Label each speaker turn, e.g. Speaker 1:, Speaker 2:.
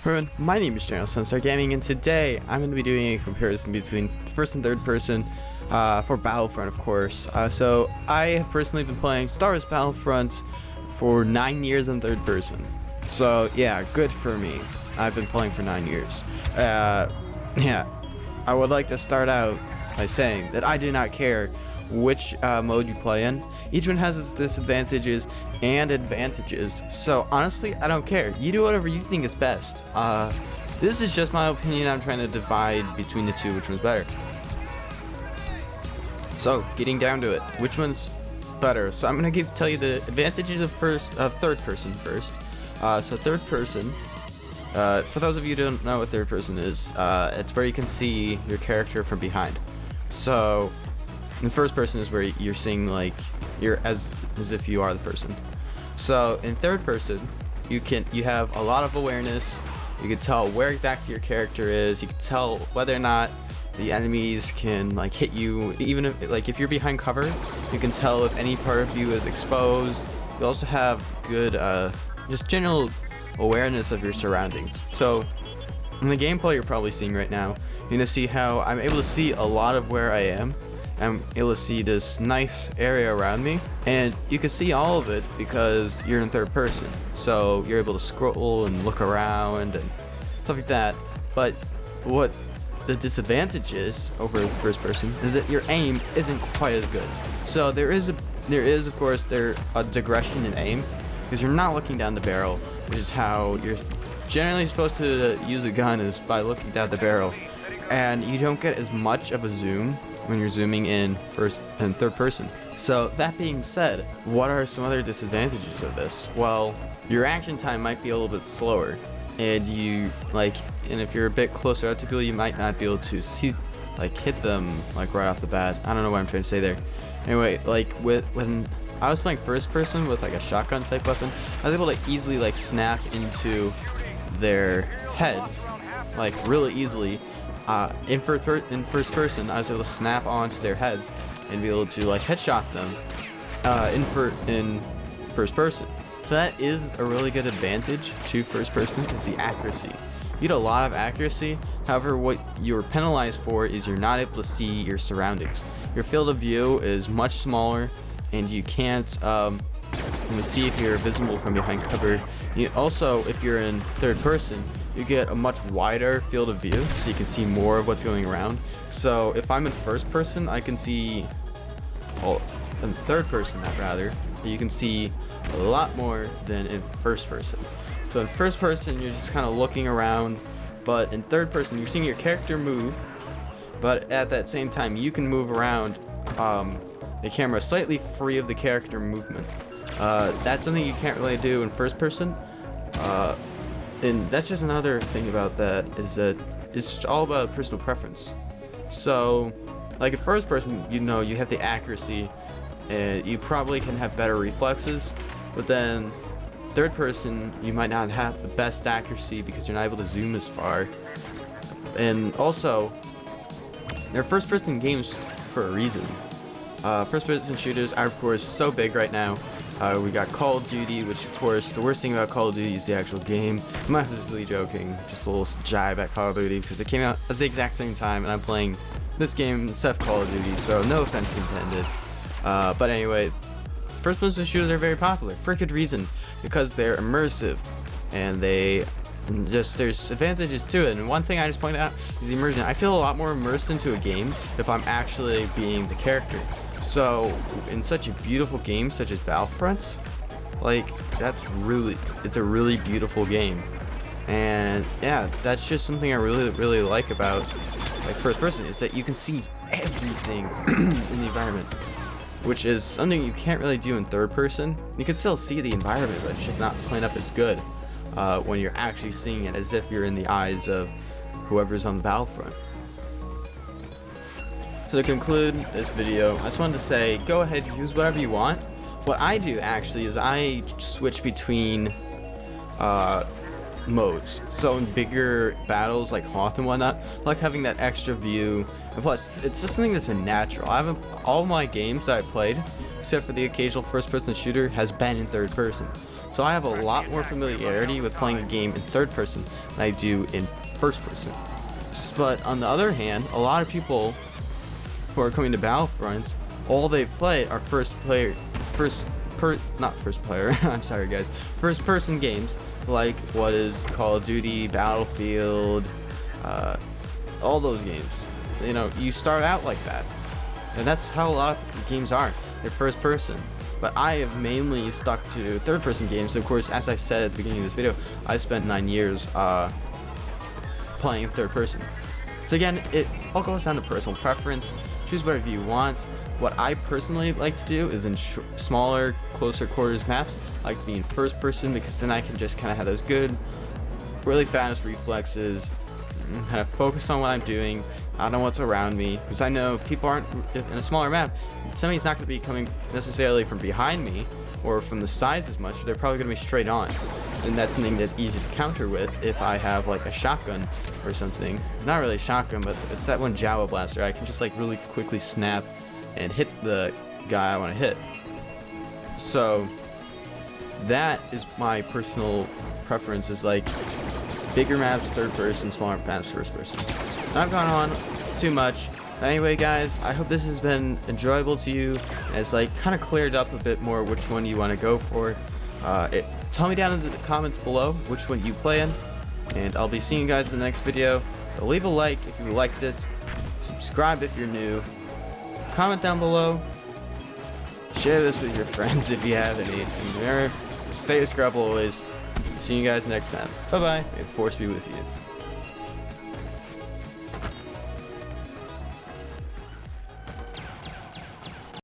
Speaker 1: Everyone, my name is SWTOR Gaming, and today I'm going to be doing a comparison between first and third person for Battlefront, of course. So I have personally been playing Star Wars Battlefront for 9 years in third person. So yeah, good for me. I've been playing for 9 years. Yeah, I would like to start out by saying that I do not care which mode you play in. Each one has its disadvantages and advantages, so honestly I don't care. You do whatever you think is best. This is just my opinion. I'm trying to divide between the two, which one's better. So getting down to it, which one's better? So I'm gonna tell you the advantages of third person first. So third person, for those of you who don't know what third person is, it's where you can see your character from behind. So in first person is where you're seeing like you're as if you are the person. So in third person, you have a lot of awareness. You can tell where exactly your character is. You can tell whether or not the enemies can like hit you. Even if you're behind cover, you can tell if any part of you is exposed. You also have good just general awareness of your surroundings. So in the gameplay you're probably seeing right now, you're gonna see how I'm able to see a lot of where I am. I'm able to see this nice area around me, and you can see all of it because you're in third person. So you're able to scroll and look around and stuff like that. But what the disadvantage is over first person is that your aim isn't quite as good. So there is of course a digression in aim, because you're not looking down the barrel, which is how you're generally supposed to use a gun, is by looking down the barrel, and you don't get as much of a zoom when you're zooming in first and third person. So that being said, what are some other disadvantages of this? Well, your action time might be a little bit slower, and if you're a bit closer up to people, you might not be able to see, hit them right off the bat. I don't know what I'm trying to say there. Anyway, when I was playing first person with a shotgun type weapon, I was able to easily snap into their heads really easily. In first person, I was able to snap onto their heads and be able to headshot them in first person. So that is a really good advantage to first person, is the accuracy. You get a lot of accuracy. However, what you're penalized for is you're not able to see your surroundings. Your field of view is much smaller, and you can't see if you're visible from behind cover. Also, if you're in third person, you get a much wider field of view, so you can see more of what's going around. So if I'm in first person, I can see, well, in third person rather, you can see a lot more than in first person. So in first person, you're just kind of looking around, but in third person, you're seeing your character move, but at that same time, you can move around the camera slightly free of the character movement. That's something you can't really do in first person. And that's just another thing about that, is that it's all about personal preference. So in first person, you have the accuracy, and you probably can have better reflexes, but then third person, you might not have the best accuracy because you're not able to zoom as far. And also, they're first person games for a reason. First person shooters are of course so big right now. We got Call of Duty, which of course the worst thing about Call of Duty is the actual game. I'm obviously joking, just a little jibe at Call of Duty because it came out at the exact same time and I'm playing this game instead of Call of Duty, so no offense intended. But anyway, first person shooters are very popular for good reason, because they're immersive and there's advantages to it. And one thing I just pointed out is immersion. I feel a lot more immersed into a game if I'm actually being the character. So in such a beautiful game such as Battlefront, it's a really beautiful game. And yeah, that's just something I really like about first person, is that you can see everything in the environment, which is something you can't really do in third person. You can still see the environment, but it's just not playing up as good when you're actually seeing it as if you're in the eyes of whoever's on the battlefront. So to conclude this video, I just wanted to say, go ahead, use whatever you want. What I do actually is I switch between modes. So in bigger battles like Hoth and whatnot, I like having that extra view, and plus it's just something that's been natural. All my games that I played, except for the occasional first person shooter, has been in third person. So I have a lot more familiarity with playing a game in third person than I do in first person. But on the other hand, a lot of people who are coming to Battlefront, all they play are I'm sorry guys, first person games like what is Call of Duty, Battlefield, all those games. You know, you start out like that, and that's how a lot of games are. They're first person. But I have mainly stuck to third person games. Of course, as I said at the beginning of this video, I spent 9 years playing third person. So again, it all goes down to personal preference. Choose whatever you want. What I personally like to do is in smaller, closer quarters maps, I like to be in first person because then I can just kind of have those good, really fast reflexes, kind of focus on what I'm doing. I know what's around me, because I know people aren't in a smaller map. Somebody's not going to be coming necessarily from behind me or from the sides as much. They're probably going to be straight on, and that's something that's easy to counter with if I have like a shotgun or something. Not really a shotgun, but it's that one Jawa blaster. I can just like really quickly snap and hit the guy I want to hit. So that is my personal preference, is like bigger maps third person, smaller maps first person. I've gone on too much. But anyway guys, I hope this has been enjoyable to you, and it's like kind of cleared up a bit more which one you want to go for. Tell me down in the comments below which one you play in, and I'll be seeing you guys in the next video. So leave a like if you liked it, subscribe if you're new, comment down below, share this with your friends if you have any, and remember, stay a scrub always. See you guys next time. Bye bye. May the force be with you.